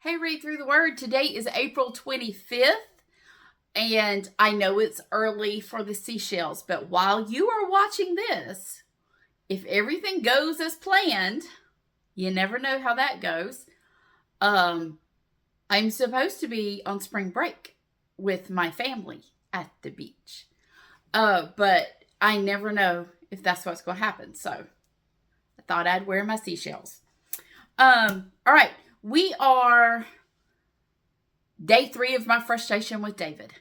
Hey, read through the word. Today is April 25th, and I know it's early for the seashells, but while you are watching this, if everything goes as planned, you never know how that goes. I'm supposed to be on spring break with my family at the beach, but I never know if that's what's going to happen, so I thought I'd wear my seashells. All right. We are day 3 of my frustration with David.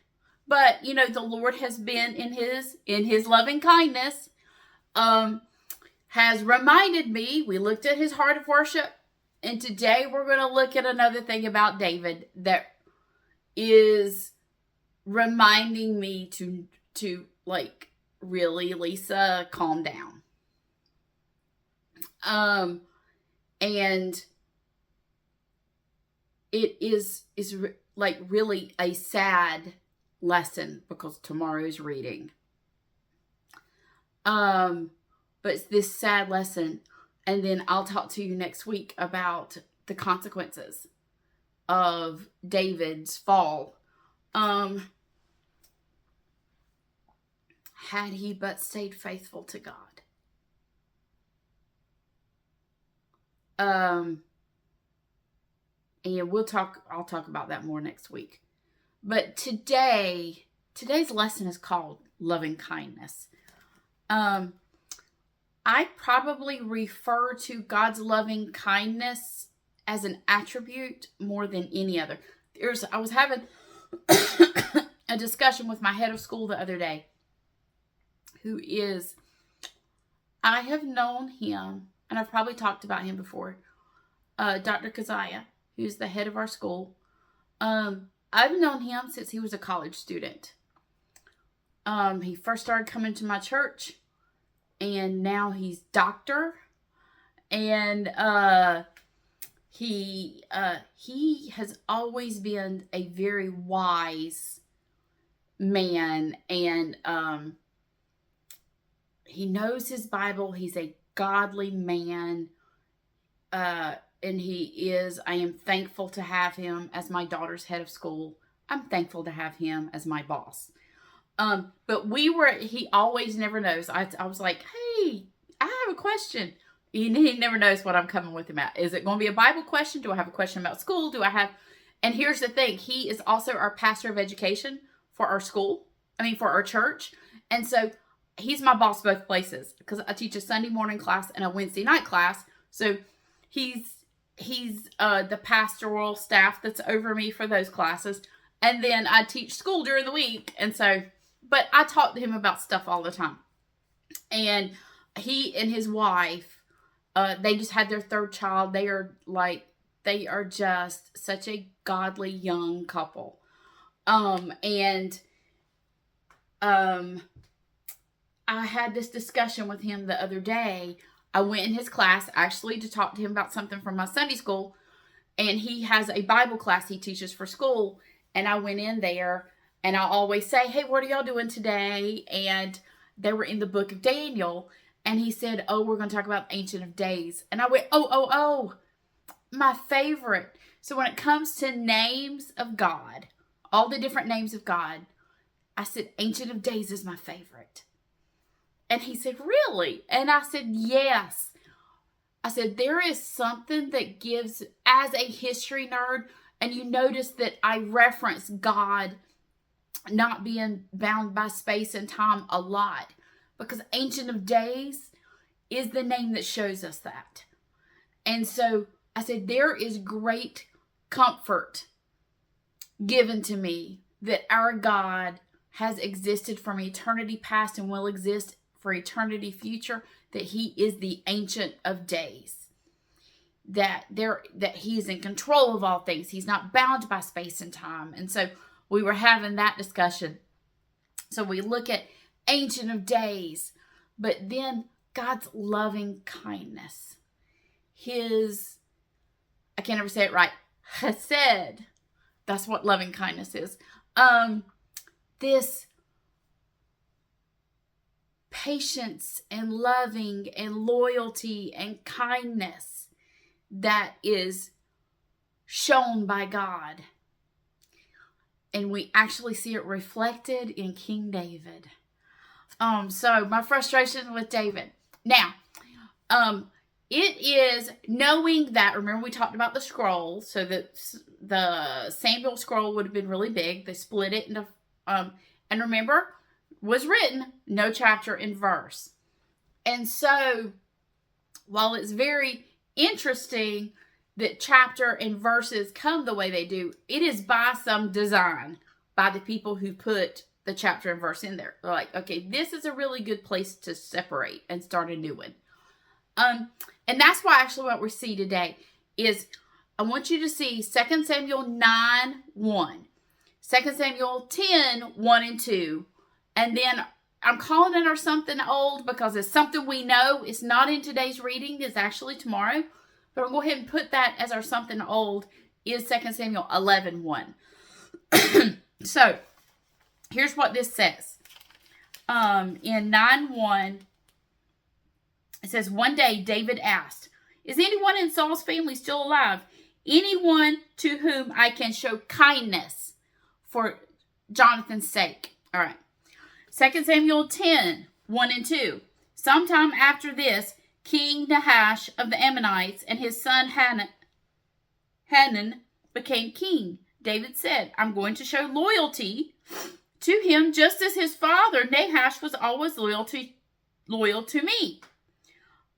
But, the Lord has been in his loving kindness, has reminded me. We looked at his heart of worship. And today we're going to look at another thing about David that is reminding me to really, Lisa, calm down. And it is really a sad lesson because tomorrow's reading. But it's this sad lesson, and then I'll talk to you next week about the consequences of David's fall. Had he but stayed faithful to God. And I'll talk about that more next week. But today's lesson is called Lovingkindness. I probably refer to God's loving kindness as an attribute more than any other. I was having a discussion with my head of school the other day, I have known him, and I've probably talked about him before, Dr. Keziah, who's the head of our school. I've known him since he was a college student. He first started coming to my church, and now he's doctor. And he has always been a very wise man, and he knows his Bible. He's a godly man. And I am thankful to have him as my daughter's head of school. I'm thankful to have him as my boss. But he always never knows. I was like, hey, I have a question. He never knows what I'm coming with him at. Is it going to be a Bible question? Do I have a question about school? And here's the thing. He is also our pastor of education for our school. For our church. And so he's my boss both places because I teach a Sunday morning class and a Wednesday night class. So he's the pastoral staff that's over me for those classes. And then I teach school during the week. And so, but I talk to him about stuff all the time. And he and his wife, they just had their 3rd child. They are just such a godly young couple. I had this discussion with him the other day. I went in his class actually to talk to him about something from my Sunday school. And he has a Bible class he teaches for school. And I went in there, and I always say, hey, what are y'all doing today? And they were in the book of Daniel. And he said, oh, we're going to talk about Ancient of Days. And I went, oh, my favorite. So when it comes to names of God, all the different names of God, I said, Ancient of Days is my favorite. And he said, really? And I said, yes. I said, there is something that gives, as a history nerd, and you notice that I reference God not being bound by space and time a lot, because Ancient of Days is the name that shows us that. And so I said, there is great comfort given to me that our God has existed from eternity past and will exist for eternity future, that he is the Ancient of Days, that he is in control of all things. He's not bound by space and time. And so we were having that discussion. So we look at Ancient of Days, but then God's loving kindness, I can't ever say it right, chesed. That's what loving kindness is. This patience and loving and loyalty and kindness that is shown by God. And we actually see it reflected in King David. So my frustration with David. Now, it is knowing that, remember we talked about the scroll, so that the Samuel scroll would have been really big. They split it into, and remember, was written no chapter and verse. And so, while it's very interesting that chapter and verses come the way they do, it is by some design by the people who put the chapter and verse in there. They're like, okay, this is a really good place to separate and start a new one. And that's why actually what we see today is I want you to see 2 Samuel 9:1, 2 Samuel 10:1 and 2, and then I'm calling it our something old because it's something we know. It's not in today's reading. It's actually tomorrow. But I'm going to go ahead and put that as our something old is 2 Samuel 11:1. So, here's what this says. In 9:1, it says, one day David asked, is anyone in Saul's family still alive? Anyone to whom I can show kindness for Jonathan's sake. All right. 2 Samuel 10:1 and 2. Sometime after this, King Nahash of the Ammonites and his son Hanun became king. David said, I'm going to show loyalty to him just as his father Nahash was always loyal to me.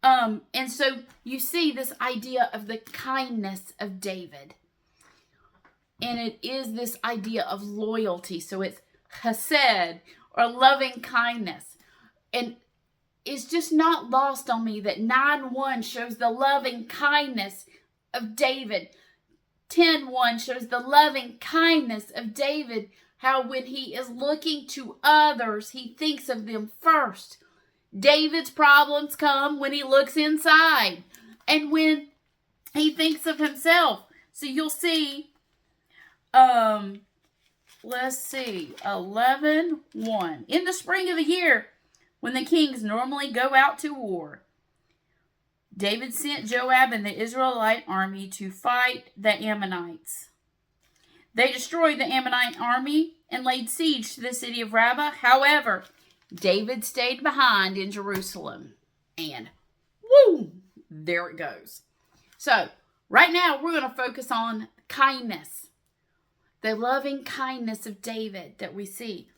And so you see this idea of the kindness of David. And it is this idea of loyalty. So it's chesed or loving kindness. And it's just not lost on me that 9:1 shows the loving kindness of David. 10:1 shows the loving kindness of David. How when he is looking to others, he thinks of them first. David's problems come when he looks inside and when he thinks of himself. So you'll see, let's see, 11:1. In the spring of the year, when the kings normally go out to war, David sent Joab and the Israelite army to fight the Ammonites. They destroyed the Ammonite army and laid siege to the city of Rabbah. However, David stayed behind in Jerusalem. And woo, there it goes. So, right now we're going to focus on kindness. The loving kindness of David that we see.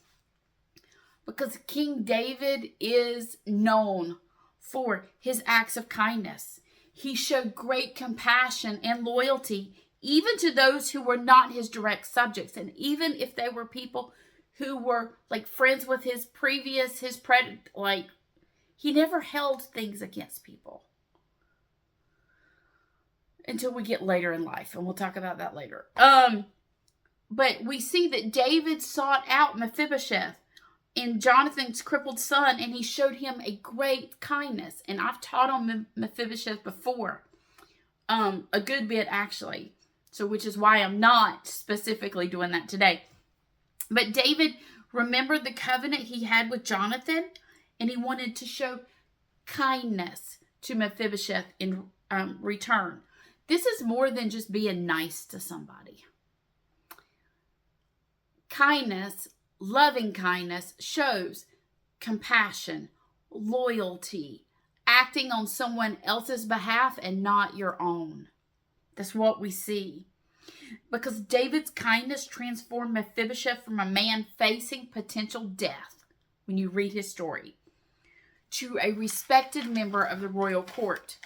Because King David is known for his acts of kindness. He showed great compassion and loyalty even to those who were not his direct subjects. And even if they were people who were like friends with he never held things against people. Until we get later in life. And we'll talk about that later. But we see that David sought out Mephibosheth in Jonathan's crippled son, and he showed him a great kindness. And I've taught on Mephibosheth before, a good bit actually. So, which is why I'm not specifically doing that today. But David remembered the covenant he had with Jonathan, and he wanted to show kindness to Mephibosheth in return. This is more than just being nice to somebody. Kindness, loving kindness, shows compassion, loyalty, acting on someone else's behalf and not your own. That's what we see. Because David's kindness transformed Mephibosheth from a man facing potential death, when you read his story, to a respected member of the royal court.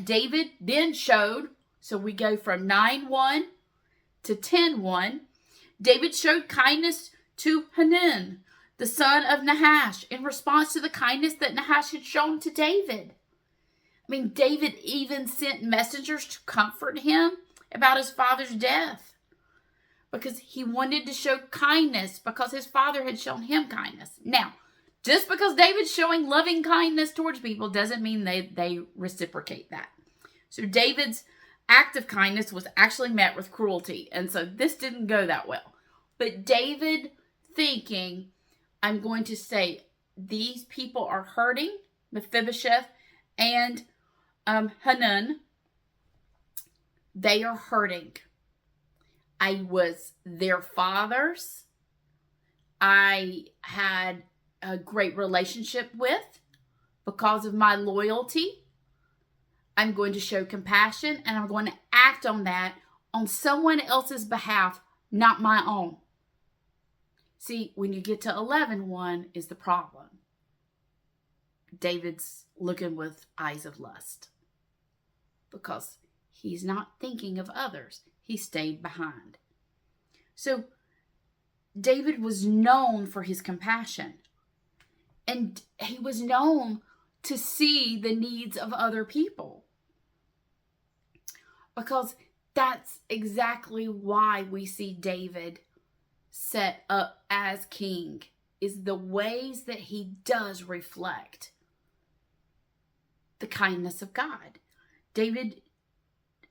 David then showed, so we go from 9:1 to 10:1. David showed kindness to Hanun, the son of Nahash, in response to the kindness that Nahash had shown to David. I mean, David even sent messengers to comfort him about his father's death because he wanted to show kindness because his father had shown him kindness. Now, just because David's showing loving kindness towards people doesn't mean they reciprocate that. So David's act of kindness was actually met with cruelty, and so this didn't go that well. But David thinking, I'm going to say, these people are hurting, Mephibosheth and Hanun. They are hurting. I was their fathers. I had a great relationship with because of my loyalty. I'm going to show compassion, and I'm going to act on that on someone else's behalf, not my own. See, when you get to 11:1 is the problem. David's looking with eyes of lust because he's not thinking of others. He stayed behind. So David was known for his compassion, and he was known to see the needs of other people, because that's exactly why we see David set up as king, is the ways that he does reflect the kindness of God. David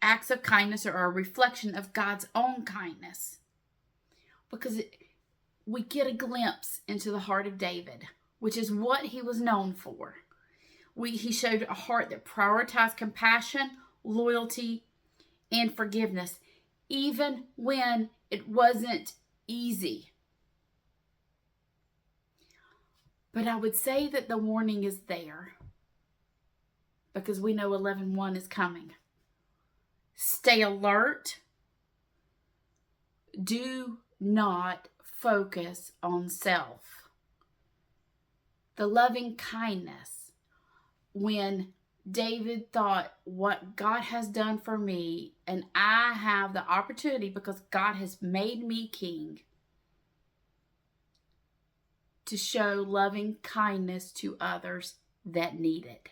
acts of kindness are a reflection of God's own kindness, because we get a glimpse into the heart of David, which is what he was known for. He showed a heart that prioritized compassion, loyalty, and forgiveness, even when it wasn't easy. But I would say that the warning is there, because we know 11:1 is coming. Stay alert. Do not focus on self. The loving kindness, when David thought, what God has done for me, and I have the opportunity because God has made me king to show loving kindness to others that need it.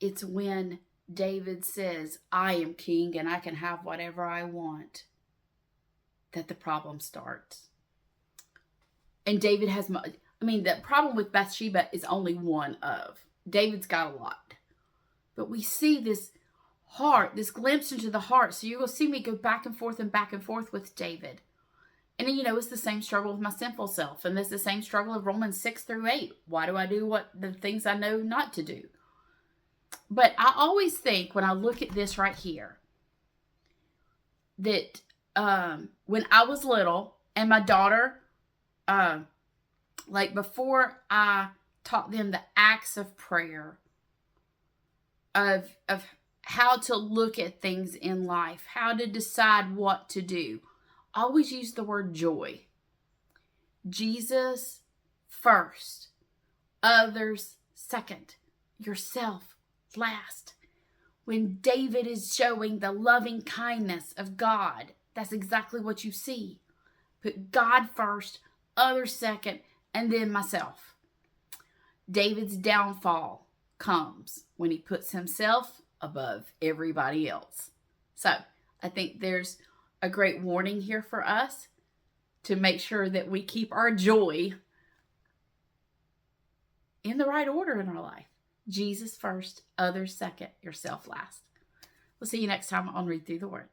It's when David says, I am king and I can have whatever I want, that the problem starts. And David has, the problem with Bathsheba is only one of. David's got a lot. But we see this heart, this glimpse into the heart. So you're going to see me go back and forth with David. And then, it's the same struggle with my sinful self. And it's the same struggle of Romans 6-8. Why do I do the things I know not to do? But I always think, when I look at this right here, that when I was little and my daughter, before I taught them the acts of prayer, of how to look at things in life, how to decide what to do, I always use the word joy. Jesus first, others second, yourself last. When David is showing the loving kindness of God, that's exactly what you see. Put God first, others second, and then myself. David's downfall comes when he puts himself above everybody else. So I think there's a great warning here for us to make sure that we keep our joy in the right order in our life. Jesus first, others second, yourself last. We'll see you next time on Read Through the Word.